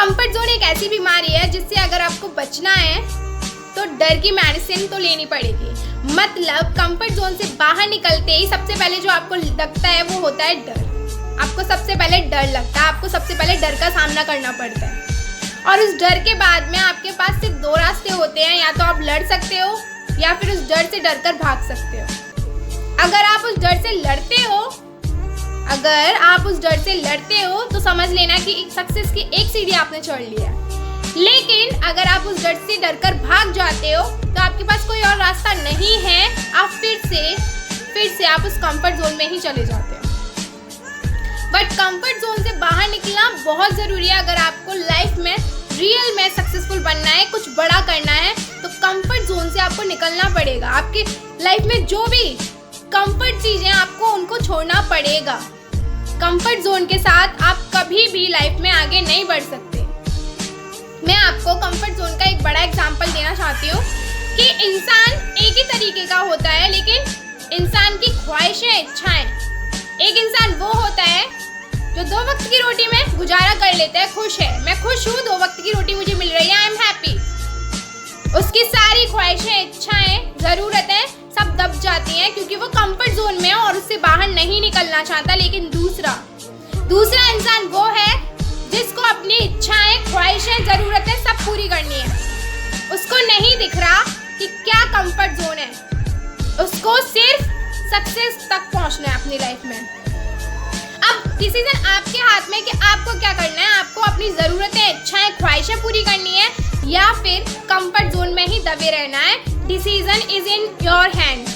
Comfort zone एक ऐसी बीमारी है जिससे अगर आपको बचना है तो डर की मेडिसिन तो लेनी पड़ेगी। मतलब कंफर्ट जोन से बाहर निकलते ही सबसे पहले जो आपको लगता है वो होता है डर। आपको सबसे पहले डर लगता है, आपको सबसे पहले डर का सामना करना पड़ता है। और उस डर के बाद में आपके पास सिर्फ दो रास्ते होते हैं, या तो आप लड़ सकते हो या फिर उस डर से डर कर भाग सकते हो। अगर आप उस डर से लड़ते हो तो समझ लेना कि सक्सेस की एक सीढ़ी आपने चढ़ लिया है। लेकिन अगर आप उस डर से डर कर भाग जाते हो तो आपके पास कोई और रास्ता नहीं है, आप फिर से आप उस कंफर्ट जोन में ही चले जाते हो। बट कंफर्ट जोन से बाहर निकलना बहुत ज़रूरी है। अगर आपको लाइफ में रियल में सक्सेसफुल बनना है, कुछ बड़ा करना है, तो कंफर्ट जोन से आपको निकलना पड़ेगा। आपकी लाइफ में जो भी कंफर्ट चीज़ें आपको उनको छोड़ना पड़ेगा। कंफर्ट जोन के साथ आप कभी भी लाइफ में आगे नहीं बढ़ सकते। मैं आपको कंफर्ट जोन का एक बड़ा एग्जांपल देना चाहती हूँ कि इंसान एक ही तरीके का होता है, लेकिन इंसान की ख्वाहिशें, इच्छाएं, एक इंसान वो होता है जो 2 वक्त की रोटी में गुजारा कर लेता है, खुश है, मैं खुश हूँ, 2 वक्त की रोटी मुझे मिल रही है, आई एम हैप्पी। उसकी सारी ख्वाहिशें, इच्छाएं, ज़रूरतें सब दब जाती हैं क्योंकि वो कंफर्ट जोन में है और उससे बाहर नहीं निकलना चाहता। लेकिन दूसरा इंसान वो है जिसको अपनी इच्छाएं, ख्वाहिशें, ज़रूरतें सब पूरी करनी है। उसको नहीं दिख रहा कि क्या कंफर्ट जोन है, उसको सिर्फ सक्सेस तक पहुंचना है अपनी लाइफ में। अब डिसीजन आपके हाथ में कि आपको क्या करना है। आपको अपनी ज़रूरतें, इच्छाएं, ख्वाहिशें पूरी करनी है या फिर कंफर्ट जोन में ही दबे रहना है। Decision is in your hand.